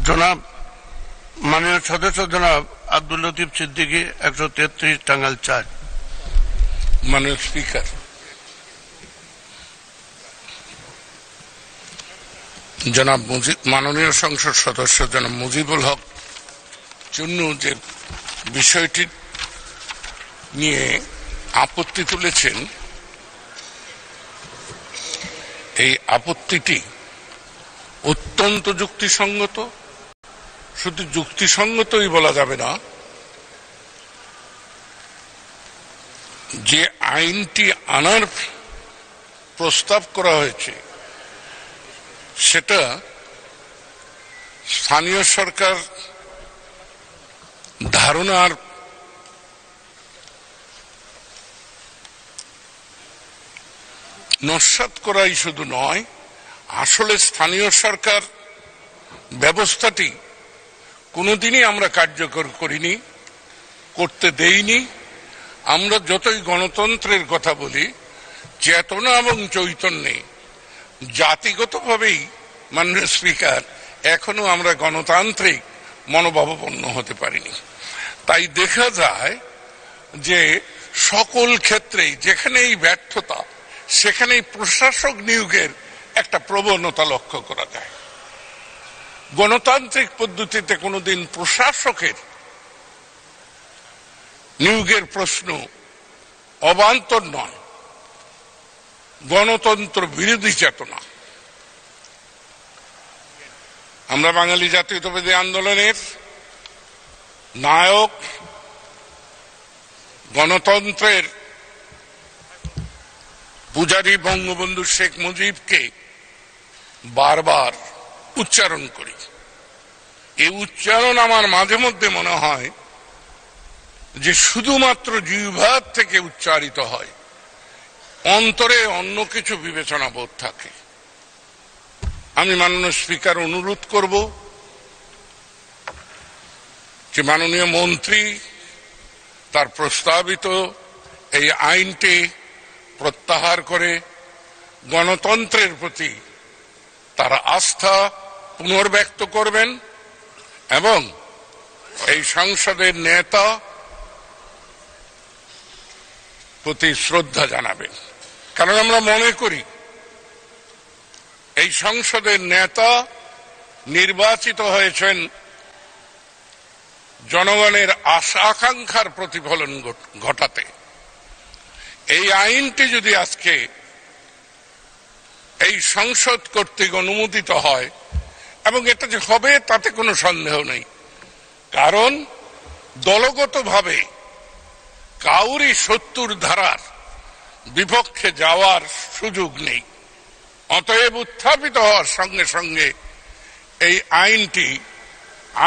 জনাব মাননীয় সদস্য জনাব আব্দুল লতিফ সিদ্দিকী 133 টাঙ্গাইল 4। মাননীয় স্পিকার, জনাব মাননীয় সংসদ সদস্য জনাব মুজিবুল হক চুন্নু যে বিষয়টি নিয়ে আপত্তি তুলেছেন, এই আপত্তিটি অত্যন্ত যুক্তিসঙ্গত। শুধু যুক্তিসঙ্গতই বলা যাবে না, যে আইনটি আনার প্রস্তাব করা হয়েছে সেটা স্থানীয় সরকার ধারণার নস্যাৎ করাই শুধু নয়, আসলে স্থানীয় সরকার ব্যবস্থাটি কোনোদিনই আমরা কার্যকর করিনি, করতে দেইনি। আমরা যতই গণতন্ত্রের কথা বলি, চেতনা এবং চৈতন্যে জাতিগতভাবেই মাননীয় স্পিকার এখনো আমরা গণতান্ত্রিক মনোভাবাপন্ন হতে পারিনি। তাই দেখা যায় যে সকল ক্ষেত্রেই যেখানেই ব্যর্থতা সেখানেই প্রশাসক নিয়োগের একটা প্রবণতা লক্ষ্য করা যায়। গণতান্ত্রিক পদ্ধতিতে কোনোদিন প্রশাসকের নিয়োগের প্রশ্ন অবান্তর নয়, গণতন্ত্র বিরোধী চেতনা। আমরা বাঙালি জাতীয়তাবাদী আন্দোলনের নায়ক, গণতন্ত্রের পূজারী বঙ্গবন্ধু শেখ মুজিবকে বারবার উচ্চারণ করি। এই উচ্চারণ আমার মাঝে মধ্যে মনে হয় যে শুধুমাত্র জিহ্বার থেকে উচ্চারিত হয়, অন্তরে অন্য কিছু বিবেচনা বোধ থাকে। আমি মাননীয় স্পিকার অনুরোধ করব যে মাননীয় মন্ত্রী তার প্রস্তাবিত এই আইনটি প্রত্যাহার করে গণতন্ত্রের প্রতি তার আস্থা পুনর্ব্যক্ত করবেন এবং এই সংসদের নেতা প্রতি শ্রদ্ধা জানাবেন। কারণ আমরা মনে করি এই সংসদের নেতা নির্বাচিত হয়েছেন জনগণের আশা আকাঙ্ক্ষার প্রতিফলন ঘটাতে। এই আইনটি যদি আজকে এই সংসদ কর্তৃক অনুমোদিত হয়, এবং এটা যে হবে তাতে কোনো সন্দেহ নেই, কারণ দলগতভাবে কাউরই ৭০ ধারার বিপক্ষে যাওয়ার সুযোগ নেই। অতএব উত্থাপিত হওয়ার সঙ্গে সঙ্গে এই আইনটি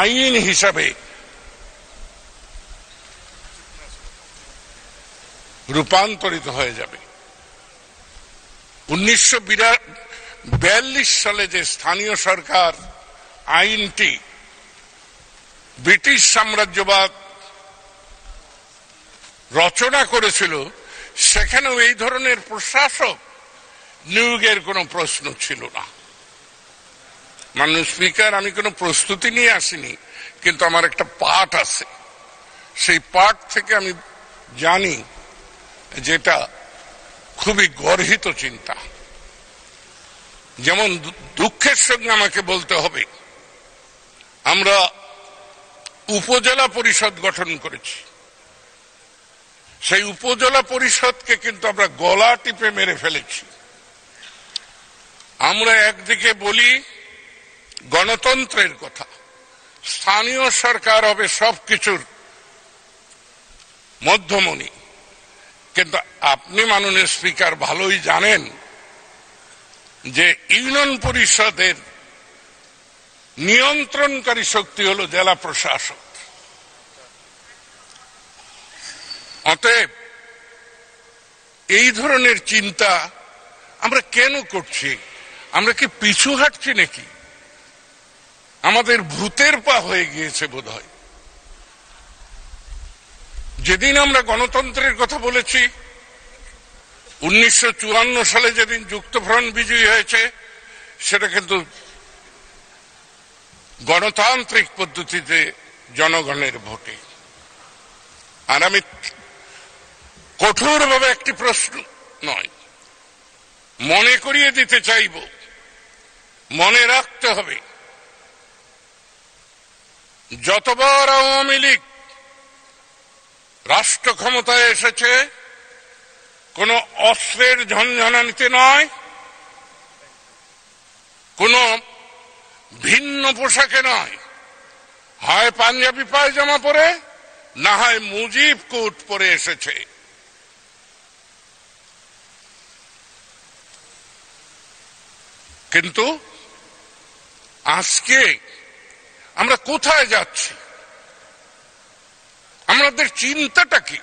আইন হিসাবে রূপান্তরিত হয়ে যাবে। 1942 সালে যে স্থানীয় সরকার আইনটি ব্রিটিশ সাম্রাজ্যবাদ রচনা করেছিল, সেখানেও এই ধরনের প্রশাসক নিয়োগের কোনো প্রশ্ন ছিল না। মাননীয় স্পিকার, আমি কোনো প্রস্তুতি নিয়ে আসিনি, কিন্তু আমার একটা পাঠ আছে। সেই পাঠ থেকে আমি জানি যেটা খুবই গর্হিত চিন্তা। যেমন দুঃখের সঙ্গে আমাকে বলতে হবে, আমরা উপজেলা পরিষদ গঠন করেছি, সেই উপজেলা পরিষদকে কিন্তু আমরা গলা টিপে মেরে ফেলেছি। আমরা একদিকে বলি গণতন্ত্রের কথা, স্থানীয় সরকার হবে সবকিছুর মধ্যমণি, কিন্তু আপনি মাননীয় স্পিকার ভালোই জানেন যে ইউনিয়ন পরিষদের নিয়ন্ত্রণকারী শক্তি হল জেলা প্রশাসক। অতএব এই ধরনের চিন্তা আমরা কেন করছি? আমরা কি পিছু হাঁটছি নাকি? আমাদের ভূতের পা হয়ে গিয়েছে বোধহয়। যেদিন আমরা গণতন্ত্রের কথা বলেছি, 1954 সালে যেদিন যুক্তফ্রন্ট বিজয়ী হয়েছে, সেটা কিন্তু গণতান্ত্রিক পদ্ধতিতে জনগণের ভোটে। আর আমি কঠোরভাবে একটি প্রশ্ন নয়, মনে করিয়ে দিতে চাইব, মনে রাখতে হবে, যতবার আওয়ামী লীগ রাষ্ট্র ক্ষমতায় এসেছে কোন অস্ত্রের ঝনঝনানিতে নয়, কোন ভিন্ন পোশাকে নয়, হয় পাঞ্জাবি পায়জামা পরে না হয় মুজিব কোট পরে এসেছে। কিন্তু আজকে আমরা কোথায় যাচ্ছি, আমাদের চিন্তাটা কি?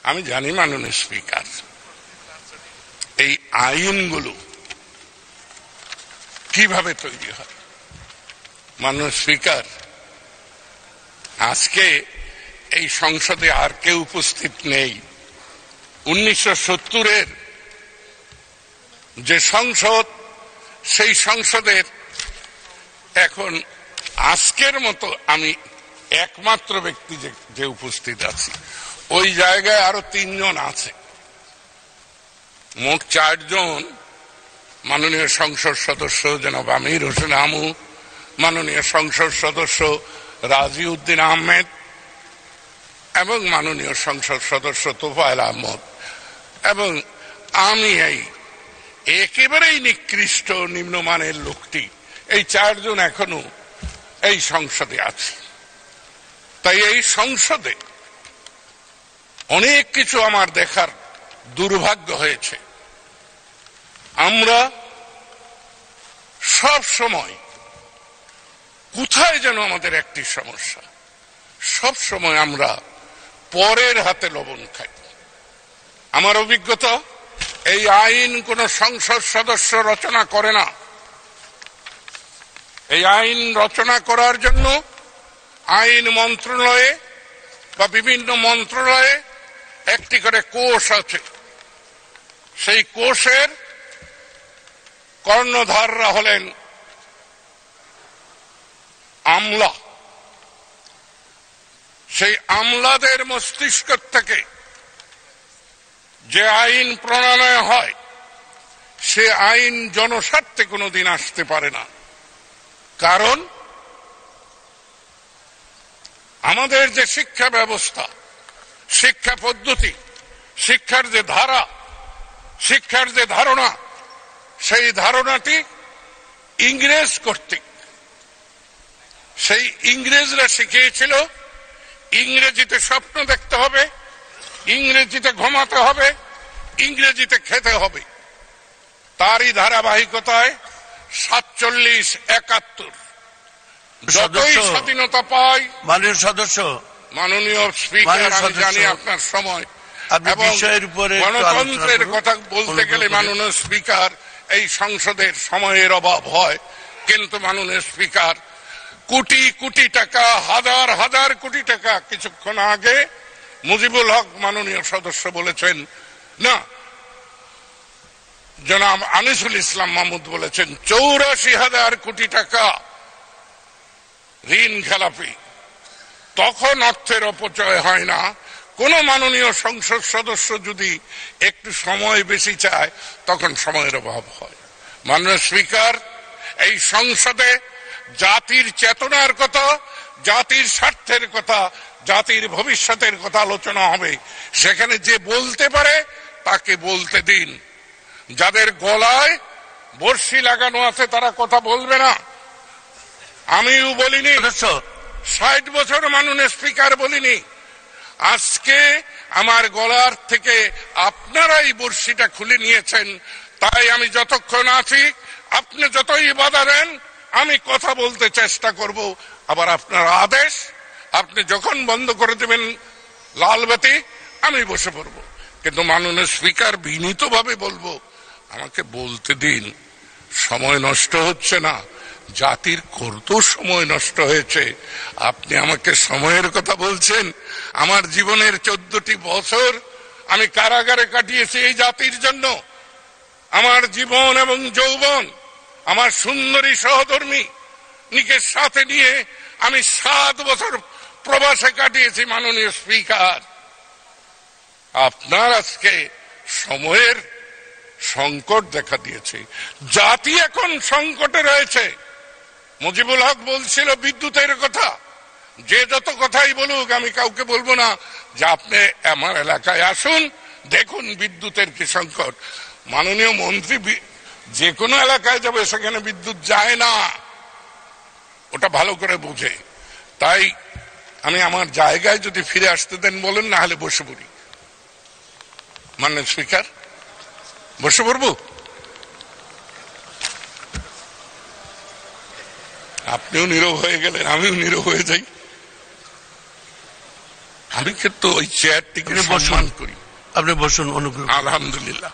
আমি জানি মাননীয় স্পিকার, এই আইনগুলো কিভাবে তৈরি হয়। মাননীয় স্পিকার, আজকে এই সংসদে আর কেউ উপস্থিত নেই। 1970-এর যে সংসদ, সেই সংসদের এখন আজকের মতো আমি একমাত্র ব্যক্তি যে উপস্থিত আছি। ওই জায়গায় আরো 3 জন আছে, মোট 4 জন। মাননীয় সংসদ সদস্য জনাব আমির হোসেন আমু, মাননীয় সংসদ সদস্য রাজি উদ্দিন আহমেদ এবং মাননীয় সংসদ সদস্য তোফায়েল আহমদ, এবং আমি এই একেবারেই নিকৃষ্ট নিম্নমানের লোকটি। এই 4 জন এখনো এই সংসদে আছে। তাই এই সংসদে অনেক কিছু আমার দেখার দুর্ভাগ্য হয়েছে। আমরা সব সময় কোথায় যেন আমাদের একটি সমস্যা, সব সময় আমরা পরের হাতে লবণ খাই। আমার অভিজ্ঞতা, এই আইন কোন সংসদ সদস্য রচনা করে না। এই আইন রচনা করার জন্য আইন মন্ত্রণালয়ে বা বিভিন্ন মন্ত্রণালয়ে একটি করে কোষ আছে। সেই কোষের কর্ণধাররা হলেন আমলা। সেই আমলাদের মস্তিষ্ক থেকে যে আইন প্রণয়ন হয়, সে আইন জনস্বার্থে কোনোদিন আসতে পারে না। কারণ আমাদের যে শিক্ষা ব্যবস্থা, শিক্ষা পদ্ধতি, শিক্ষার যে ধারা, শিক্ষার যে ধারণা, সেই ধারণাটি ইংরেজ কর্তৃক। সেই ইংরেজরা শিখিয়েছিল ইংরেজিতে স্বপ্ন দেখতে হবে, ইংরেজিতে ঘুমাতে হবে, ইংরেজিতে খেতে হবে। তারই ধারাবাহিকতায় 47-71 যতই স্বাধীনতা পায়, মাননীয় সদস্য, মাননীয় স্পিকার, আমি জানি আপনার সময় এবং গণতন্ত্রের কথা বলতে গেলে মাননীয় স্পিকার এই সংসদের সময়ের অভাব হয়। কিন্তু মাননীয় স্পিকার, কোটি কোটি টাকা, হাজার হাজার কোটি টাকা, কিছুক্ষণ আগে মুজিবুল হক মাননীয় সদস্য বলেছেন, না জনাব আনিসুল ইসলাম মাহমুদ বলেছেন 84,000 কোটি টাকা ঋণ খেলাপি। তখন অর্থের অপচয় হয় না। কোন মাননীয় সংসদ সদস্য যদি একটু সময় বেশি চায়, তখন সময়ের অভাব হয়। মাননীয় স্পিকার, এই সংসদে জাতির চেতনার কথা, জাতির স্বার্থের কথা, জাতির ভবিষ্যতের কথা আলোচনা হবে। সেখানে যে বলতে পারে তাকে বলতে দিন। যাদের গলায় বর্ষি লাগানো আছে তারা কথা বলবে না। আমিও বলিনি, 60 বছর মাননীয় স্পিকার বলিনি। আজকে আমার গলার থেকে আপনারাই বর্ষিটা খুলে নিয়েছেন। তাই আমি যতক্ষণ আছি, আপনি যতই বাধা দেন, আমি কথা বলতে চেষ্টা করব। আবার আপনার আদেশ, আপনি যখন বন্ধ করে দেবেন লাল বাতি, আমি বসে পড়ব। কিন্তু মাননীয় স্পিকার, বিনীতভাবে বলবো, আমাকে বলতে দিন। সময় নষ্ট হচ্ছে না, জাতির কত সময় নষ্ট হয়েছে। আপনি আমাকে সময়ের কথা বলছেন। আমার জীবনের 14টি বছর আমি কারাগারে কাটিয়েছি এই জাতির জন্য। আমার জীবন এবং যৌবন, আমার সুন্দরী সহধর্মী নিকে সাথে নিয়ে আমি 7 বছর প্রবাসে কাটিয়েছি। মাননীয় স্পিকার, আপনার আজকে সময়ের সংকট দেখা দিয়েছে, জাতি এখন সংকটে রয়েছে। মুজিবুল হক বলছিল বিদ্যুতের কথা, যে যত কথাই বলুক আমি কাউকে বলবো না যে আপনি আমার এলাকায় আসুন, দেখুন বিদ্যুতের কি সংকট। মাননীয় মন্ত্রী যে কোনো এলাকায় যাবে, সেখানে বিদ্যুৎ যায় না, ওটা ভালো করে বুঝে। তাই আমি আমার জায়গায় যদি ফিরে আসতে দেন বলেন, না হলে বসে পড়ি। মাননীয় স্পিকার, বসে পড়বো? আপনিও নীরব হয়ে গেলেন, আমিও নীরব হয়ে যাই। আমি কিন্তু ওই চেয়ারটিকে সম্মান করি। আপনি বসুন অনুগ্রহ। আলহামদুলিল্লাহ।